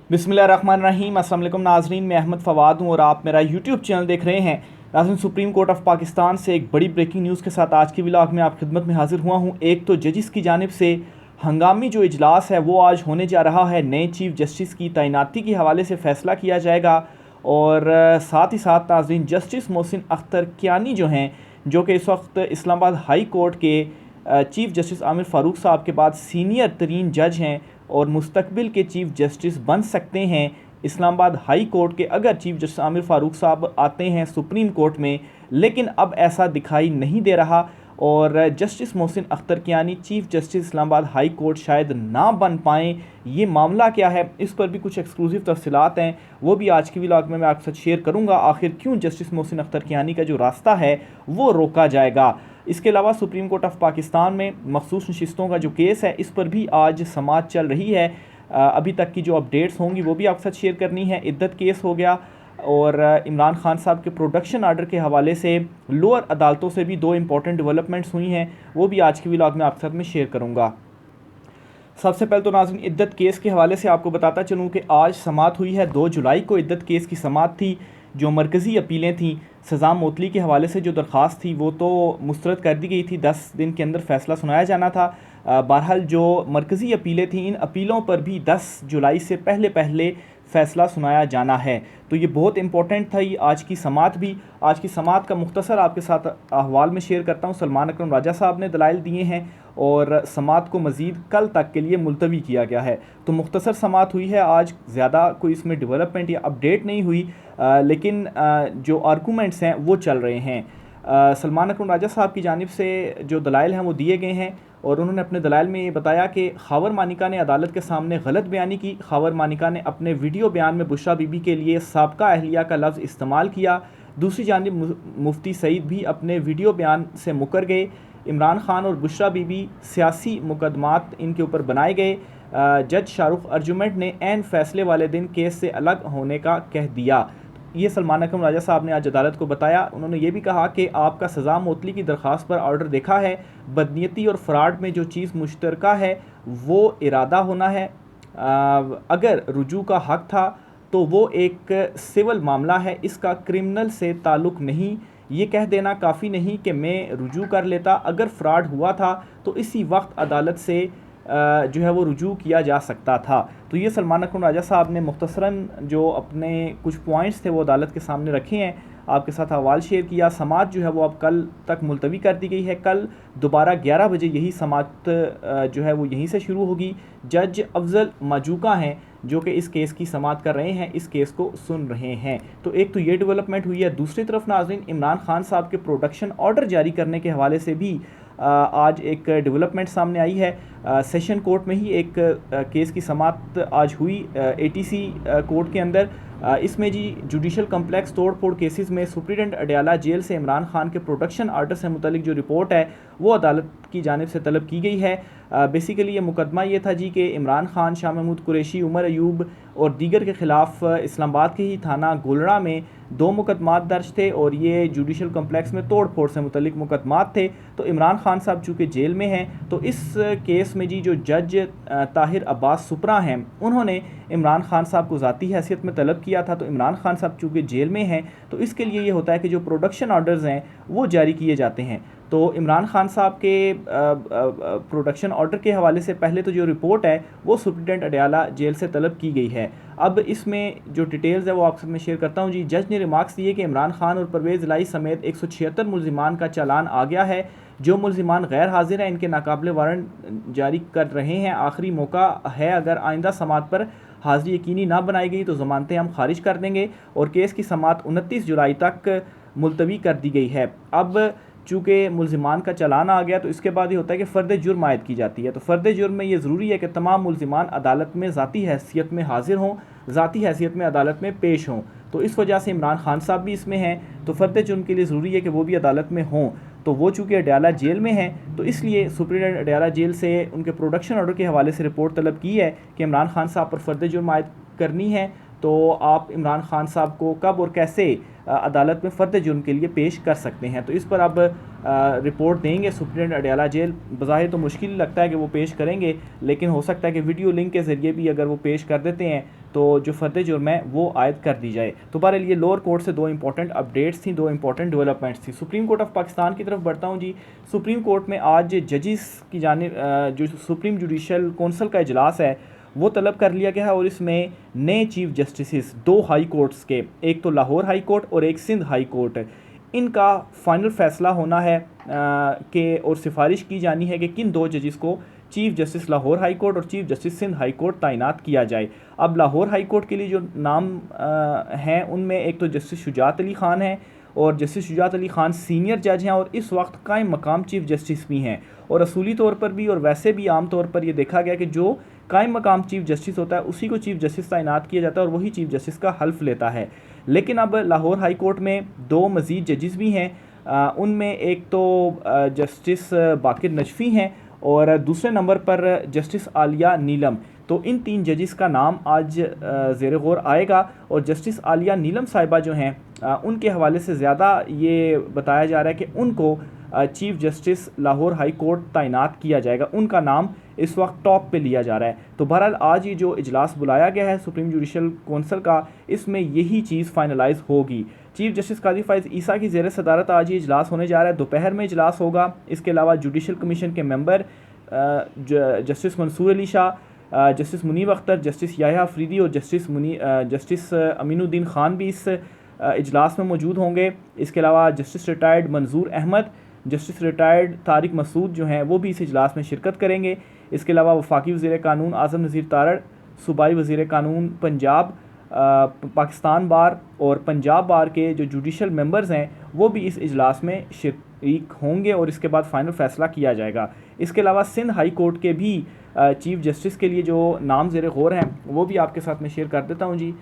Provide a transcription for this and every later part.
बिस्मिल्लाहिर्रहमानिर्रहीम। अस्सलाम वालेकुम नाज़रीन, मैं अहमद फ़वाद हूँ और आप मेरा यूट्यूब चैनल देख रहे हैं। नाज़रीन, सुप्रीम कोर्ट ऑफ पाकिस्तान से एक बड़ी ब्रेकिंग न्यूज़ के साथ आज की व्लॉग में आप खिदमत में हाजिर हुआ हूँ। एक तो जजिस की जानिब से हंगामी जो इजलास है वो आज होने जा रहा है। नए चीफ जस्टिस की तैनाती के हवाले से फ़ैसला किया जाएगा और साथ ही साथ नाज़रीन जस्टिस मोहसिन अख्तर कियानी जो हैं, जो कि इस वक्त इस्लामाबाद हाई कोर्ट के चीफ़ जस्टिस आमिर फ़ारूक साहब के बाद सीनियर तरीन जज हैं और मुस्तकबिल के चीफ़ जस्टिस बन सकते हैं इस्लामाबाद हाई कोर्ट के, अगर चीफ़ जस्टिस आमिर फ़ारूक साहब आते हैं सुप्रीम कोर्ट में। लेकिन अब ऐसा दिखाई नहीं दे रहा और justice Mohsin Akhtar Kiani chief justice Islamabad high court शायद ना बन पाएँ। ये मामला क्या है, इस पर भी कुछ एक्सक्लूसिव तफसीलात हैं, वो भी आज की व्लॉग में मैं आपके साथ शेयर करूँगा। आखिर क्यों जस्टिस मोहसिन अख्तर कियानी का जो रास्ता है वो रोका जाएगा। इसके अलावा सुप्रीम कोर्ट ऑफ पाकिस्तान में मखसूस नशिस्तों का जो केस है इस पर भी आज समाअत चल रही है। अभी तक की जो अपडेट्स होंगी वो भी आपके साथ शेयर करनी है। इद्दत केस हो गया और इमरान खान साहब के प्रोडक्शन आर्डर के हवाले से लोअर अदालतों से भी दो इंपॉर्टेंट डेवलपमेंट्स हुई हैं, वो भी आज की व्लॉग में आपके साथ में शेयर करूँगा। सबसे पहले तो नाज़रीन इद्दत केस के हवाले से आपको बताता चलूँ कि आज समाअत हुई है। 2 जुलाई को इद्दत केस की समाअत थी। जो मरकज़ी अपीलें थीं, सज़ा मुअत्तली के हवाले से जो दरख्वास्त थी वो तो मुस्तरद कर दी गई थी, 10 दिन के अंदर फ़ैसला सुनाया जाना था। बहरहाल जो मरकज़ी अपीलें थीं, इन अपीलों पर भी 10 जुलाई से पहले पहले फ़ैसला सुनाया जाना है। तो ये बहुत इंपॉर्टेंट था ये आज की समाअत भी। आज की समाअत का मुख्तसर आपके साथ अहवाल में शेयर करता हूँ। सलमान अकरम राजा साहब ने दलाइल दिए हैं और समाअत को मज़ीद कल तक के लिए मुलतवी किया गया है। तो मुख्तसर समाअत हुई है आज, ज़्यादा कोई इसमें डेवलपमेंट या अपडेट नहीं हुई, लेकिन जो आर्गूमेंट्स हैं वो चल रहे हैं। सलमान अकरम राजा साहब की जानिब से जो दलाइल हैं वो दिए गए हैं और उन्होंने अपने दलाइल में ये बताया कि खावर मानिका ने अदालत के सामने गलत बयानी की। खावर मानिका ने अपने वीडियो बयान में बुशरा बीबी के लिए साबका अहलिया का लफ्ज़ इस्तेमाल किया। दूसरी जानिब मुफ्ती सईद भी अपने वीडियो बयान से मुकर गए। इमरान खान और बुशरा बीबी सियासी मुकदमात इनके ऊपर बनाए गए। जज शाहरुख अर्जुमेंट ने ऐन फैसले वाले दिन केस से अलग होने का कह दिया। ये सलमान अकरम राजा साहब ने आज अदालत को बताया। उन्होंने ये भी कहा कि आपका सज़ा मुअत्तली की दरख्वास्त पर ऑर्डर देखा है। बदनीयती और फ़्रॉड में जो चीज़ मुश्तरका है वो इरादा होना है। अगर रुजू का हक़ था तो वो एक सिविल मामला है, इसका क्रिमिनल से ताल्लुक़ नहीं। ये कह देना काफ़ी नहीं कि मैं रुजू कर लेता। अगर फ़्रॉड हुआ था तो इसी वक्त अदालत से जो है वो रुजू किया जा सकता था। तो ये सलमान अकरम राजा साहब ने मुख्तसरन जो अपने कुछ पॉइंट्स थे वो अदालत के सामने रखे हैं, आपके साथ हवाल शेयर किया। समाअत जो है वो अब कल तक मुलतवी कर दी गई है। कल दोबारा 11 बजे यही समाअत जो है वो यहीं से शुरू होगी। जज अफजल माजूका हैं जो कि इस केस की समाअत कर रहे हैं, इस केस को सुन रहे हैं। तो एक तो ये डेवलपमेंट हुई है। दूसरी तरफ नाज़रीन इमरान खान साहब के प्रोडक्शन ऑर्डर जारी करने के हवाले से भी आज एक डेवलपमेंट सामने आई है। सेशन कोर्ट में ही एक केस की समाअत आज हुई ATC कोर्ट के अंदर। इसमें जी जुडिशल कम्प्लेक्स तोड़ फोड़ केसेस में सुप्रीडेंट अडयाला जेल से इमरान खान के प्रोडक्शन आर्डर से मुतल्लिक जो रिपोर्ट है वो अदालत की जानिब से तलब की गई है। बेसिकली ये मुकदमा ये था जी कि इमरान खान, शाह महमूद कुरैशी, उमर अयूब और दीगर के ख़िलाफ़ इस्लामाबाद के ही थाना गोलड़ा में 2 मुकदमात दर्ज थे और ये जुडिशल कम्प्लेक्स में तोड़ फोड़ से मुतल्लिक मुकदमात थे। तो इमरान खान साहब चूँकि जेल में हैं तो इस केस में जी जो जज ताहिर अब्बास सुपरा हैं उन्होंने इमरान खान साहब को ज़ाती हैसियत में तलब किया था। तो इमरान खान साहब चूँकि जेल में हैं तो इसके लिए ये होता है कि जो प्रोडक्शन ऑर्डर्स हैं वो जारी किए जाते हैं। तो इमरान खान साहब के प्रोडक्शन ऑर्डर के हवाले से पहले तो जो रिपोर्ट है वो सुप्रीडेंट अडयाला जेल से तलब की गई है। अब इसमें जो डिटेल्स है वो आपसे मैं शेयर करता हूँ जी। जज ने रिमार्क्स दिए कि इमरान खान और परवेज़ इलाही समेत 176 मुलजिमान का चालान आ गया है। जो मुलजिमान गैर हाजिर हैं इनके नाकाबिले वारंट जारी कर रहे हैं। आखिरी मौका है, अगर आइंदा समाअत पर हाज़िरी यकीनी ना बनाई गई तो ज़मानतें हम खारिज कर देंगे और केस की समाअत 29 जुलाई तक मुलतवी कर दी गई है। अब चूँकि मुलजिमान का चालान आ गया तो इसके बाद ये होता है कि फ़र्द जुर्म आयद की जाती है। तो फ़र्द जुर्म में ये ज़रूरी है कि तमाम मुलजिमान अदालत में ज़ाती हैसियत में हाजिर हों, ज़ाती हैसियत में अदालत में पेश हों। तो इस वजह से इमरान खान साहब भी इसमें हैं, तो फ़र्द जुर्म के लिए ज़रूरी है कि वो भी अदालत में हों। तो वो चूँकि अडयाला जेल में हैं तो इसलिए सुप्रीडेंट अडयाला जेल से उनके प्रोडक्शन ऑर्डर के हवाले से रिपोर्ट तलब की है कि इमरान खान साहब पर फ़र्द जुर्म आयद करनी है। तो आप इमरान खान साहब को कब और कैसे अदालत में फ़र्द जुर्म के लिए पेश कर सकते हैं, तो इस पर अब रिपोर्ट देंगे सुप्रीडेंट अडयाला जेल। बज़ाहिर तो मुश्किल लगता है कि वो पेश करेंगे, लेकिन हो सकता है कि वीडियो लिंक के ज़रिए भी अगर वो पेश कर देते हैं तो जो फ़र्द जुर्म है वो आयद कर दी जाए। तो बहरहाल ये लोअर कोर्ट से दो इंपॉर्टेंट अपडेट्स थी, दो इंपॉर्टेंट डेवलपमेंट्स थी। सुप्रीम कोर्ट ऑफ पाकिस्तान की तरफ बढ़ता हूँ जी। सुप्रीम कोर्ट में आज जजिस की जानिब जो सुप्रीम जुडिशल कौंसल का इजलास है वो तलब कर लिया गया है और इसमें नए चीफ जस्टिस दो हाई कोर्ट्स के, एक तो लाहौर हाई कोर्ट और एक सिंध हाई कोर्ट, इनका फ़ाइनल फ़ैसला होना है कि और सिफारिश की जानी है कि किन दो जजिस को chief justice Lahore high court और chief justice Sindh high court तैनात किया जाए। अब लाहौर हाई कोर्ट के लिए जो नाम हैं उनमें एक तो जस्टिस शुजात अली ख़ान है और जस्टिस शुजात अली ख़ान सीनियर जज हैं और इस वक्त कायम मकाम चीफ़ जस्टिस भी हैं। और असूली तौर पर भी और वैसे भी आम तौर पर यह देखा गया कि जो कायम मकाम चीफ़ जस्टिस होता है उसी को चीफ़ जस्टिस तैनात किया जाता है और वही चीफ़ जस्टिस का हल्फ लेता है। लेकिन अब लाहौर हाई कोर्ट में दो मज़ीद जजिस भी हैं, उनमें एक तो जस्टिस बाकिर नजफ़ी हैं और दूसरे नंबर पर जस्टिस आलिया नीलम। तो इन तीन जजिस का नाम आज ज़ेर गौर आएगा और जस्टिस आलिया नीलम साहिबा जो हैं उनके हवाले से ज़्यादा ये बताया जा रहा है कि उनको chief justice Lahore high court तैनात किया जाएगा, उनका नाम इस वक्त टॉप पे लिया जा रहा है। तो बहरहाल आज ये जो इजलास बुलाया गया है सुप्रीम जुडिशल कौंसल का, इसमें यही चीज़ फाइनलाइज होगी। चीफ जस्टिस काजी फ़ाइज़ ईसा की ज़ेर सदारत आज ये इजलास होने जा रहा है, दोपहर में इजलास होगा। इसके अलावा जुडिशल कमीशन के member justice Mansoor Ali Shah, justice Munib Akhtar, justice Yahya Afridi और जस्टिस अमीनुद्दीन ख़ान भी इस इजलास में मौजूद होंगे। इसके अलावा जस्टिस रिटायर्ड मंजूर अहमद, जस्टिस रिटायर्ड तारिक मसूद जो हैं वो भी इस इजलास में शिरकत करेंगे। इसके अलावा वफाकी वज़ीर कानून आज़म नज़ीर तारड़, सूबाई वज़ीर कानून पंजाब, पाकिस्तान बार और पंजाब बार के जो जुडिशल मेंबर्स हैं वो भी इस इजलास में शरीक होंगे और इसके बाद फ़ाइनल फ़ैसला किया जाएगा। इसके अलावा सिंध हाई कोर्ट के भी चीफ़ जस्टिस के लिए जो नाम ज़ेर गौर हैं वो भी आपके साथ में शेयर कर देता हूँ जी।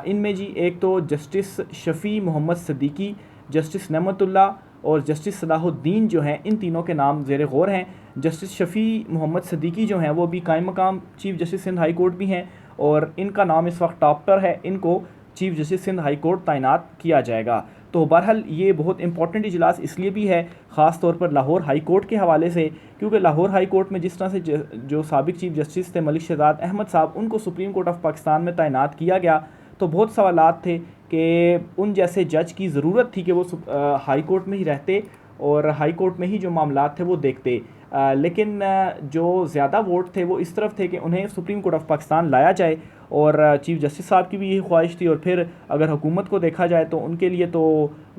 इनमें जी एक तो जस्टिस शफ़ी मोहम्मद सदीकी, जस्टिस नेमतुल्ला और जस्टिस सलाहुद्दीन जो हैं, इन तीनों के नाम ज़ेर गौर हैं। जस्टिस शफ़ी मोहम्मद सदीकी जो हैं वो भी कायम मकाम chief justice Sindh high court भी हैं और इनका नाम इस वक्त टॉप पर है, इनको chief justice Sindh high court तैनात किया जाएगा। तो बहरहाल ये बहुत इंपॉर्टेंट इजलास इसलिए भी है ख़ास तौर पर लाहौर हाई कोर्ट के हवाले से, क्योंकि लाहौर हाई कोर्ट में जिस तरह से जो साबिक चीफ़ जस्टिस थे मलिक शहजाद अहमद साहब, उनको सुप्रीम कोर्ट ऑफ पाकिस्तान में तैनात किया गया, तो बहुत सवालात थे कि उन जैसे जज की ज़रूरत थी कि वो हाई कोर्ट में ही रहते और हाई कोर्ट में ही जो मामलात थे वो देखते। लेकिन जो ज़्यादा वोट थे वो इस तरफ थे कि उन्हें सुप्रीम कोर्ट ऑफ पाकिस्तान लाया जाए और चीफ़ जस्टिस साहब की भी यही ख्वाहिश थी। और फिर अगर हुकूमत को देखा जाए तो उनके लिए तो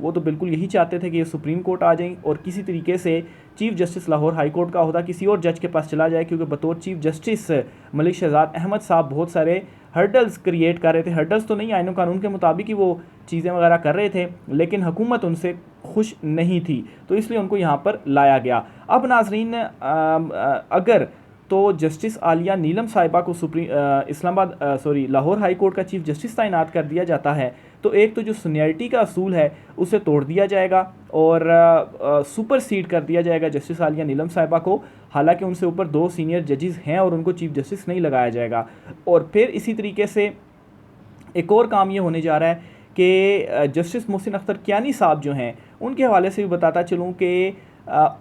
वो तो बिल्कुल यही चाहते थे कि ये सुप्रीम कोर्ट आ जाएं और किसी तरीके से chief justice Lahore high court का अहदा किसी और जज के पास चला जाए, क्योंकि बतौर चीफ़ जस्टिस मलिक शहजाद अहमद साहब बहुत सारे हर्डल्स क्रिएट कर रहे थे। हर्डल्स तो नहीं, आईन कानून के मुताबिक ही वो चीज़ें वगैरह कर रहे थे, लेकिन हुकूमत उनसे खुश नहीं थी, तो इसलिए उनको यहाँ पर लाया गया। अब नाजरीन, अगर तो जस्टिस आलिया नीलम साहिबा को लाहौर हाई कोर्ट का चीफ़ जस्टिस तैनात कर दिया जाता है तो एक तो जो सीनियरिटी का असूल है उसे तोड़ दिया जाएगा और सुपर सीड कर दिया जाएगा जस्टिस आलिया नीलम साहिबा को, हालांकि उनसे ऊपर दो सीनियर जजेस हैं और उनको चीफ़ जस्टिस नहीं लगाया जाएगा। और फिर इसी तरीके से एक और काम ये होने जा रहा है कि जस्टिस मोहसिन अख्तर कियानी साहब जो हैं उनके हवाले से भी बताता चलूँ कि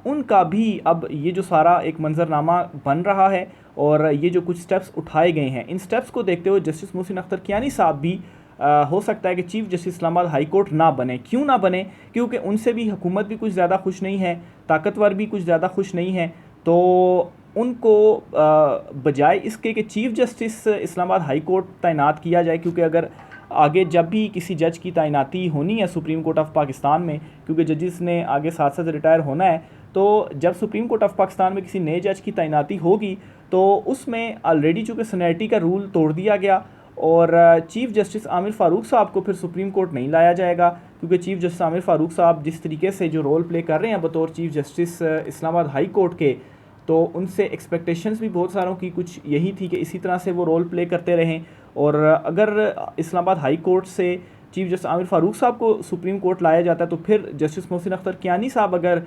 उनका भी अब ये जो सारा एक मंजरनामा बन रहा है और ये जो कुछ स्टेप्स उठाए गए हैं, इन स्टेप्स को देखते हुए जस्टिस मोहसिन अख्तर कियानी साहब भी हो सकता है कि chief justice Islamabad high court ना बने। क्यों ना बने? क्योंकि उनसे भी हुकूमत भी कुछ ज़्यादा खुश नहीं है, ताकतवर भी कुछ ज़्यादा खुश नहीं है, तो उनको बजाय इसके कि chief justice Islamabad high court तैनात किया जाए, क्योंकि अगर आगे जब भी किसी जज की तैनाती होनी है सुप्रीम कोर्ट ऑफ पाकिस्तान में, क्योंकि जजेस ने आगे साथ साथ रिटायर होना है, तो जब सुप्रीम कोर्ट ऑफ पाकिस्तान में किसी नए जज की तैनाती होगी तो उसमें ऑलरेडी चूँकि सीनियरिटी का रूल तोड़ दिया गया और चीफ़ जस्टिस आमिर फ़ारूक साहब को फिर सुप्रीम कोर्ट नहीं लाया जाएगा, क्योंकि चीफ़ जस्टिस आमिर फ़ारूक साहब जिस तरीके से जो रोल प्ले कर रहे हैं बतौर chief justice Islamabad high court के, तो उनसे एक्सपेक्टेशंस भी बहुत सारों की कुछ यही थी कि इसी तरह से वो रोल प्ले करते रहें। और अगर इस्लामाबाद हाई कोर्ट से चीफ़ जस्टिस आमिर फ़ारूक साहब को सुप्रीम कोर्ट लाया जाता है तो फिर जस्टिस मोहसिन अख्तर कियानी साहब अगर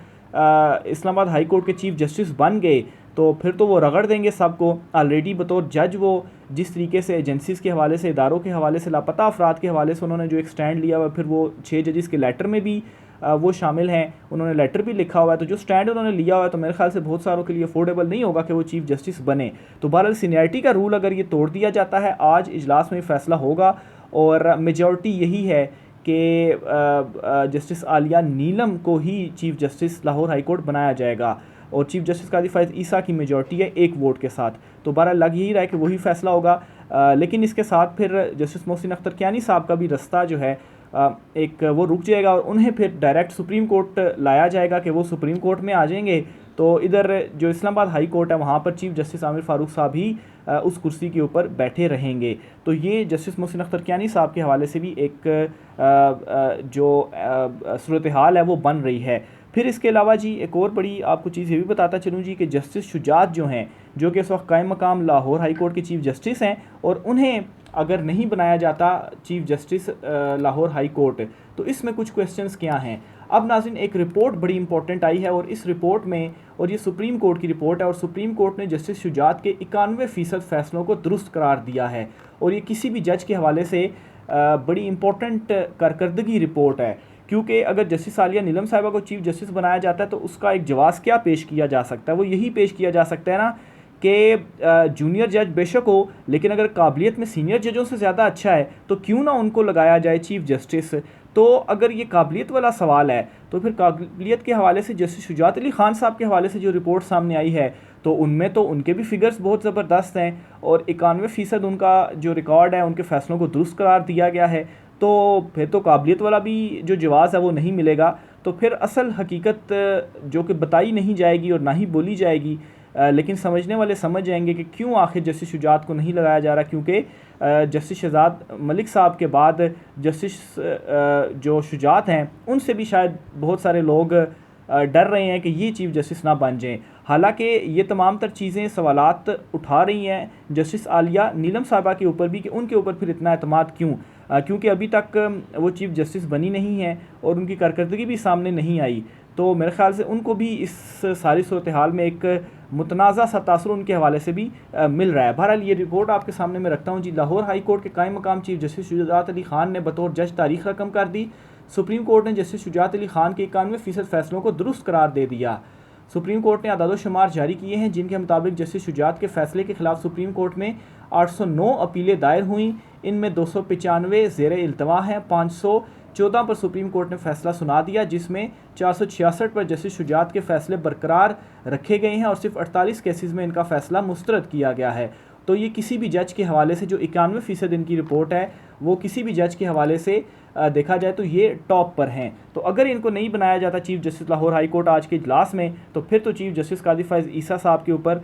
इस्लामाबाद हाई कोर्ट के चीफ़ जस्टिस बन गए तो फिर तो वो रगड़ देंगे सबको। ऑलरेडी बतौर जज वो जिस तरीके से एजेंसीज़ के हवाले से, इदारों के हवाले से, लापता अफराद के हवाले से उन्होंने जो एक स्टैंड लिया हुआ, फिर वो 6 जजेस के लेटर में भी वो शामिल हैं, उन्होंने लेटर भी लिखा हुआ है। तो जो स्टैंड उन्होंने लिया हुआ है तो मेरे ख्याल से बहुत सारों के लिए अफोर्डेबल नहीं होगा कि वो चीफ़ जस्टिस बने। तो बहरहाल सीनियरिटी का रूल अगर ये तोड़ दिया जाता है, आज इजलास में फैसला होगा और मेजॉरिटी यही है कि जस्टिस आलिया नीलम को ही chief justice Lahore high court बनाया जाएगा और चीफ़ जस्टिस काजी फ़ैज़ ईसा की मेजॉरिटी है 1 वोट के साथ। तो बहरहाल लग यही रहा है कि वही फ़ैसला होगा। लेकिन इसके साथ फिर जस्टिस मोहसिन अख्तर कियानी साहब का भी रास्ता जो है एक वो रुक जाएगा और उन्हें फिर डायरेक्ट सुप्रीम कोर्ट लाया जाएगा कि वो सुप्रीम कोर्ट में आ जाएंगे। तो इधर जो इस्लामाबाद हाई कोर्ट है वहाँ पर चीफ़ जस्टिस आमिर फ़ारूक साहब ही उस कुर्सी के ऊपर बैठे रहेंगे। तो ये जस्टिस मोहसिन अख्तर कियानी साहब के हवाले से भी एक जो सूरत हाल है वो बन रही है। फिर इसके अलावा जी एक और बड़ी आपको चीज़ ये भी बताता चलूँ जी कि जस्टिस शुजात जो हैं, जो कि इस वक्त कायम मकाम लाहौर हाई कोर्ट के चीफ़ जस्टिस हैं, और उन्हें अगर नहीं बनाया जाता chief justice Lahore high court, तो इसमें कुछ क्वेश्चंस क्या हैं। अब नाज़रीन एक रिपोर्ट बड़ी इंपॉर्टेंट आई है और इस रिपोर्ट में, और ये सुप्रीम कोर्ट की रिपोर्ट है, और सुप्रीम कोर्ट ने जस्टिस शुजात के 91% फ़ैसलों को दुरुस्त करार दिया है। और ये किसी भी जज के हवाले से बड़ी इंपॉर्टेंट कारकर्दगी रिपोर्ट है, क्योंकि अगर जस्टिस आलिया नीलम साहिबा को चीफ़ जस्टिस बनाया जाता है तो उसका एक जवाब क्या पेश किया जा सकता है। वो यही पेश किया जा सकता है ना कि जूनियर जज बेशक हो, लेकिन अगर काबिलियत में सीनियर जजों से ज़्यादा अच्छा है तो क्यों ना उनको लगाया जाए चीफ़ जस्टिस। तो अगर ये काबिलियत वाला सवाल है तो फिर काबिलियत के हवाले से जस्टिस शुजात अली खान साहब के हवाले से जो रिपोर्ट सामने आई है तो उनमें तो उनके भी फिगर्स बहुत ज़बरदस्त हैं और 91% उनका जो रिकॉर्ड है उनके फ़ैसलों को दुरुस्त करार दिया गया है। तो फिर तो काबिलियत वाला भी जो जवाब है वो नहीं मिलेगा। तो फिर असल हकीकत जो कि बताई नहीं जाएगी और ना ही बोली जाएगी, लेकिन समझने वाले समझ जाएंगे कि क्यों आखिर जस्टिस शुजात को नहीं लगाया जा रहा, क्योंकि जस्टिस शहजाद मलिक साहब के बाद जस्टिस जो शुजात हैं उनसे भी शायद बहुत सारे लोग डर रहे हैं कि ये चीफ़ जस्टिस ना बन जाएं। हालांकि ये तमाम तर चीज़ें सवालात उठा रही हैं जस्टिस आलिया नीलम साहबा के ऊपर भी कि उनके ऊपर फिर इतना एतमाद क्यों, क्योंकि अभी तक वो चीफ़ जस्टिस बनी नहीं है और उनकी कारकर्दगी भी सामने नहीं आई। तो मेरे ख्याल से उनको भी इस सारी सूरत हाल में एक मुतनाज़ा सा तासुर उनके हवाले से भी मिल रहा है। बहरहाल ये रिपोर्ट आपके सामने मैं रखता हूँ जी। लाहौर हाई कोर्ट के कायम मकाम चीफ़ जस्टिस शुजात अली खान ने बतौर जज तारीख रकम कर दी। सुप्रीम कोर्ट ने जस्टिस शुजात अली खान के 91% फ़ैसलों को दुरुस्त करार दे दिया। सुप्रीम कोर्ट ने अदाद शुमार जारी किए हैं जिनके मुताबिक जस्टिस शुजात के फैसले के खिलाफ सुप्रीम कोर्ट में 809 अपीलें दायर हुई। इनमें 295 ज़ेर इल्तवा हैं, 514 पर सुप्रीम कोर्ट ने फैसला सुना दिया, जिसमें 466 पर जस्टिस शुजात के फैसले बरकरार रखे गए हैं और सिर्फ 48 केसेस में इनका फैसला मुस्तरद किया गया है। तो ये किसी भी जज के हवाले से जो 91% इनकी रिपोर्ट है वो किसी भी जज के हवाले से देखा जाए तो ये टॉप पर हैं। तो अगर इनको नहीं बनाया जाता chief justice Lahore high court आज के इजलास में, तो फिर तो चीफ़ जस्टिस काजी फ़ैज़ ईसा साहब के ऊपर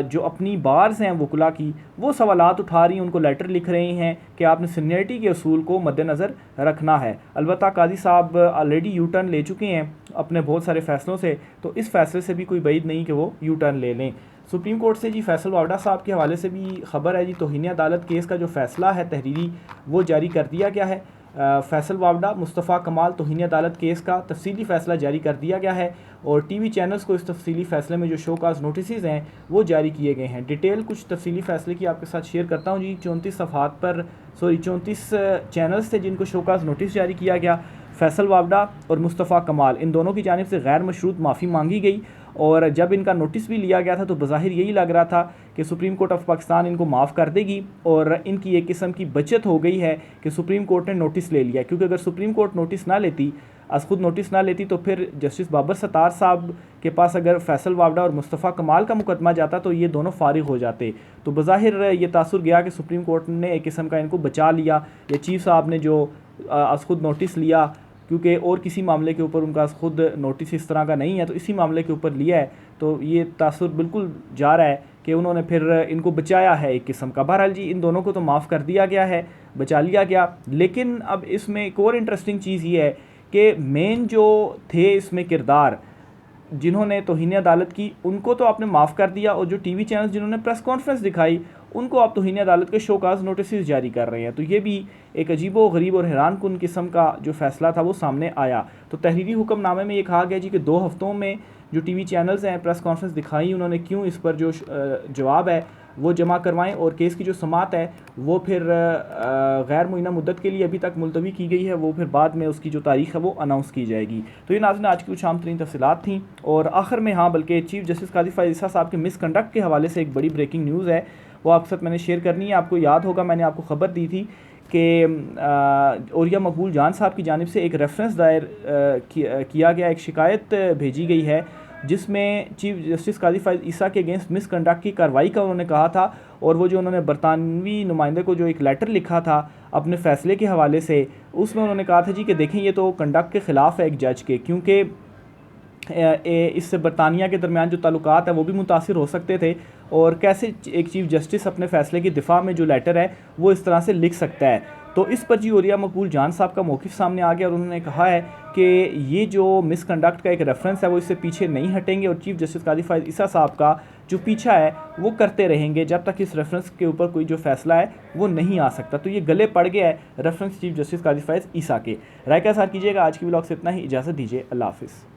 जो अपनी बार्स हैं वकुला की वो सवालात उठा रही हैं, उनको लेटर लिख रही हैं कि आपने सीनियरिटी के असूल को मद्देनज़र रखना है। अलबत्ता काजी साहब ऑलरेडी यू टर्न ले चुके हैं अपने बहुत सारे फ़ैसलों से, तो इस फैसले से भी कोई बैद नहीं कि वो यू टर्न ले लें। सुप्रीम कोर्ट से जी फैसल वावडा साहब के हवाले से भी खबर है जी। तौहीन अदालत केस का जो फ़ैसला है तहरीरी वो जारी कर दिया गया है। फैसल वावडा मुस्तफ़ा कमाल तौहीन अदालत केस का तफसीली फ़ैसला जारी कर दिया गया है और टीवी चैनल्स को इस तफसीली फ़ैसले में जो शोकाज नोटिस हैं वो जारी किए गए हैं। डिटेल कुछ तफसीली फ़ैसले की आपके साथ शेयर करता हूँ जी। 34 सफ़हात पर 34 चैनल्स थे जिनको शोकाज नोटिस जारी किया गया। फैसल वावडा और मुस्तफ़ा कमाल इन दोनों की जानिब से गैर मशरूत माफ़ी मांगी गई और जब इनका नोटिस भी लिया गया था तो बज़ाहिर यही लग रहा था कि सुप्रीम कोर्ट ऑफ पाकिस्तान इनको माफ़ कर देगी और इनकी एक किस्म की बचत हो गई है कि सुप्रीम कोर्ट ने नोटिस ले लिया। क्योंकि अगर सुप्रीम कोर्ट नोटिस ना लेती, खुद नोटिस ना लेती, तो फिर जस्टिस बाबर सत्तार साहब के पास अगर फैसल वावडा और मुस्तफ़ा कमाल का मुकदमा जाता तो ये दोनों फारिग हो जाते। तो बज़ाहिर ये तासुर गया कि सुप्रीम कोर्ट ने एक किस्म का इनको बचा लिया, या चीफ़ साहब ने जो खुद नोटिस लिया, क्योंकि और किसी मामले के ऊपर उनका खुद नोटिस इस तरह का नहीं है तो इसी मामले के ऊपर लिया है। तो ये तासुर बिल्कुल जा रहा है कि उन्होंने फिर इनको बचाया है एक किस्म का। बहरहाल जी इन दोनों को तो माफ़ कर दिया गया है, बचा लिया गया। लेकिन अब इसमें एक और इंटरेस्टिंग चीज़ ये है कि मेन जो थे इसमें किरदार जिन्होंने तौहीन अदालत की उनको तो आपने माफ़ कर दिया, और जो टीवी चैनल जिन्होंने प्रेस कॉन्फ्रेंस दिखाई उनको आप तौहीन अदालत के शोकाज नोटिस जारी कर रहे हैं। तो ये भी एक अजीबो गरीब और हैरान कुन किस्म का जो फ़ैसला था वो सामने आया। तो तहरीरी हुक्मनामे में ये कहा गया जी कि 2 हफ्तों में जो टीवी चैनल्स हैं प्रेस कॉन्फ्रेंस दिखाई उन्होंने क्यों, इस पर जो जवाब है वो जमा करवाएं और केस की जो समाअत है वो फिर गैर मुइना मुद्दत के लिए अभी तक मुलतवी की गई है, वो फिर बाद में उसकी जो तारीख है वो अनाउंस की जाएगी। तो ये नाज़रीन आज की कुछ आम तरीन तफसीलात थी। और आखिर में हाँ, बल्कि चीफ जस्टिस काजी फ़ाइज़ ईसा साहब के मिसकंडक्ट के हवाले से एक बड़ी ब्रेकिंग न्यूज़ है, वो आपके साथ मैंने शेयर करनी है। आपको याद होगा मैंने आपको ख़बर दी थी कि औरिया मकबूल जान साहब की जानिब से एक रेफरेंस दायर किया गया, एक शिकायत भेजी गई है जिसमें चीफ जस्टिस काजी फ़ाइज़ ईसा के अगेंस्ट मिसकंडक्ट की कार्रवाई का उन्होंने कहा था। और वो जो उन्होंने बरतानवी नुमाइंदे को जो एक लेटर लिखा था अपने फ़ैसले के हवाले से, उसमें उन्होंने कहा था जी कि देखें ये तो कंडक्ट के ख़िलाफ़ है एक जज के, क्योंकि इससे बरतानिया के दरमियान जो ताल्लुकात है वो भी मुतासिर हो सकते थे, और कैसे एक चीफ़ जस्टिस अपने फ़ैसले की दिफा में जो लेटर है वो इस तरह से लिख सकता है। तो इस पर जी औरिया मकबूल जान साहब का मौक़िफ़ सामने आ गया और उन्होंने कहा है कि ये जो मिसकंडक्ट का एक रेफरेंस है वो इससे पीछे नहीं हटेंगे और चीफ़ जस्टिस काजी फ़ाइज़ ईसा साहब का जो पीछा है वो करते रहेंगे जब तक इस रेफरेंस के ऊपर कोई जो फ़ैसला है वो नहीं आ सकता। तो ये गले पड़ गया है रेफरेंस चीफ़ जस्टिस काजी फ़ाइज़ ईसा के। राय का साथ कीजिएगा। आज की व्लॉग से इतना ही, इजाज़त दीजिए, अल्लाह हाफ़िज़।